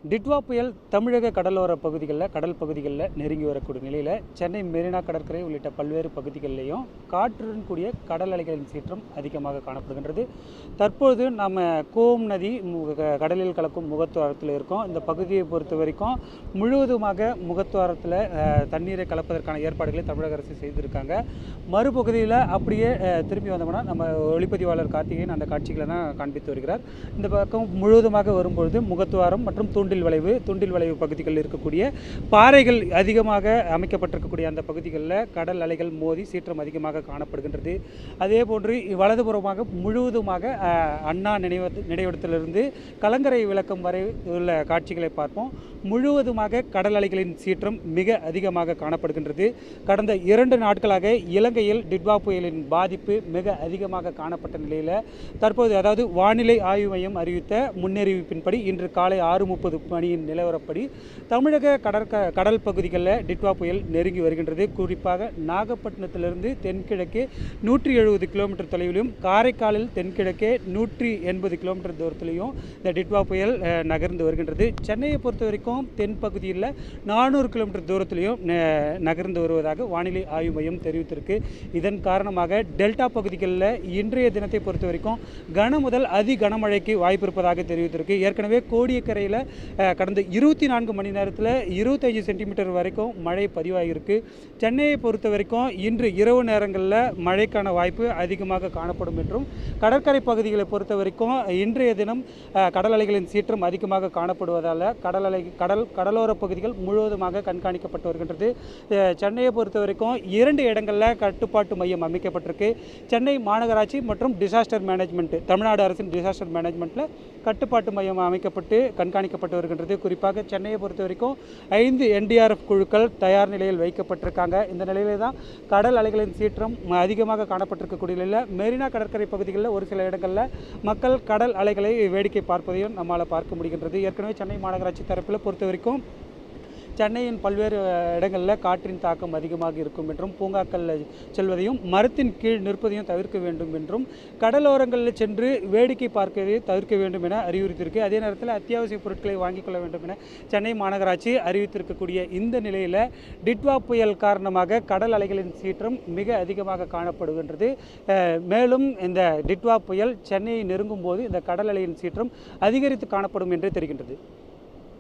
டிட்வா புயல் தமிழக கடலோர பகுதிகளில் கடல் பகுதிகளில் நெருங்கி வரக்கூடிய நிலையில் சென்னை மெரினா கடற்கரை உள்ளிட்ட பல்வேறு பகுதிகளிலையும் காற்றுடன் கூடிய கடல் அலைகளின் சீற்றம் அதிகமாக காணப்படுகின்றது. தற்போது நம்ம கோம் நதி கடலில் கலக்கும் முகத்துவாரத்தில் இருக்கோம். இந்த பகுதியை பொறுத்த வரைக்கும் முழுவதுமாக முகத்துவாரத்தில் தண்ணீரை கலப்பதற்கான ஏற்பாடுகளை தமிழக அரசு செய்திருக்காங்க. மறுபகுதியில் அப்படியே திரும்பி வந்தோம்னா நம்ம ஒளிப்பதிவாளர் கார்த்திகேயன் அந்த காட்சிகளை தான் காண்பித்து வருகிறார். இந்த பக்கம் முழுவதுமாக வரும்பொழுது முகத்துவாரம் மற்றும் தூண்டில் வளைவு பகுதிகளில் இருக்கக்கூடிய பாறைகள் அதிகமாக அமைக்கப்பட்டிருக்கக்கூடிய அந்த பகுதிகளில் கடல் அலைகள் மோதி சீற்றம் அதிகமாக காணப்படுகின்றது. அதே போன்று வலதுபுறமாக முழுவதுமாக அண்ணா நினைவிடத்திலிருந்து கலங்கரை விளக்கம் வரை உள்ள காட்சிகளை பார்ப்போம். முழுவதுமாக கடல் அலைகளின் சீற்றம் மிக அதிகமாக காணப்படுகின்றது. கடந்த 2 நாட்களாக இலங்கையில் டிட்வா புயலின் பாதிப்பு மிக அதிகமாக காணப்பட்ட நிலையில் தற்போது அதாவது வானிலை ஆய்வு மையம் அறிவித்த முன்னறிவிப்பின்படி இன்று காலை 6:30 மணியின் நிலவரப்படி தமிழக கடல் பகுதிகளில் டிட்வா புயல் நெருங்கி வருகின்றது. குறிப்பாக நாகப்பட்டினத்திலிருந்து தென்கிழக்கே 170 கிலோமீட்டர் தொலைவிலும் காரைக்காலில் தென்கிழக்கே 180 கிலோமீட்டர் தூரத்திலையும் இந்த டிட்வா புயல் நகர்ந்து வருகின்றது. சென்னையை பொறுத்த வரைக்கும் தென்பகுதியில் 400 கிலோமீட்டர் தூரத்திலையும் நகர்ந்து வருவதாக வானிலை ஆய்வு மையம் தெரிவித்திருக்கு. இதன் காரணமாக டெல்டா பகுதிகளில் இன்றைய தினத்தை பொறுத்த வரைக்கும் கன முதல் அதி கனமழைக்கு வாய்ப்பு இருப்பதாக தெரிவித்திருக்கு. ஏற்கனவே கோடியக்கரையில் கடந்த 24 மணி நேரத்தில் 25 சென்டிமீட்டர் வரைக்கும் மழை பதிவாகியிருக்கு. சென்னையை பொறுத்த வரைக்கும் இன்று இரவு நேரங்களில் மழைக்கான வாய்ப்பு அதிகமாக காணப்படும் என்றும் கடற்கரை பகுதிகளை பொறுத்த வரைக்கும் இன்றைய தினம் கடல் அலைகளின் சீற்றம் அதிகமாக காணப்படுவதால் கடலோர பகுதிகள் முழுவதுமாக கண்காணிக்கப்பட்டு வருகின்றது. சென்னையை பொறுத்த வரைக்கும் 2 இடங்களில் கட்டுப்பாட்டு மையம் அமைக்கப்பட்டிருக்கு. சென்னை மாநகராட்சி மற்றும் டிசாஸ்டர் மேனேஜ்மெண்ட் தமிழ்நாடு அரசின் டிசாஸ்டர் மேனேஜ்மெண்ட்டில் கட்டுப்பாட்டு மையம் அமைக்கப்பட்டு கண்காணிக்கப்பட்டு வருகின்றது. குறிப்பாக சென்னையை பொறுத்த வரைக்கும் 5 NDRF குழுக்கள் தயார் நிலையில் வைக்கப்பட்டிருக்காங்க. இந்த நிலையிலே தான் கடல் அலைகளின் சீற்றம் அதிகமாக காணப்பட்டிருக்கக்கூடிய நிலையில் மெரினா கடற்கரை பகுதிகளில் ஒரு சில இடங்களில் மக்கள் கடல் அலைகளை வேடிக்கை பார்ப்பதையும் நம்மால் பார்க்க முடிகின்றது. ஏற்கனவே சென்னை மாநகராட்சி தரப்பில் பொறுத்த வரைக்கும் சென்னையின் பல்வேறு இடங்களில் காற்றின் தாக்கம் அதிகமாக இருக்கும் என்றும் பூங்காக்களில் செல்வதையும் மரத்தின் கீழ் நிற்பதையும் தவிர்க்க வேண்டும் என்றும் கடலோரங்களில் சென்று வேடிக்கை பார்க்கவே தவிர்க்க வேண்டும் என அறிவுறுத்தியிருக்கு. அதே நேரத்தில் அத்தியாவசிய பொருட்களை வாங்கிக் கொள்ள வேண்டும் என சென்னை மாநகராட்சி அறிவித்திருக்கக்கூடிய இந்த நிலையில் டிட்வா புயல் காரணமாக கடல் அலைகளின் சீற்றம் மிக அதிகமாக காணப்படுகின்றது. மேலும் இந்த டிட்வா புயல் சென்னையை நெருங்கும் போது இந்த கடல் அலையின் சீற்றம் அதிகரித்து காணப்படும் என்று தெரிகின்றது.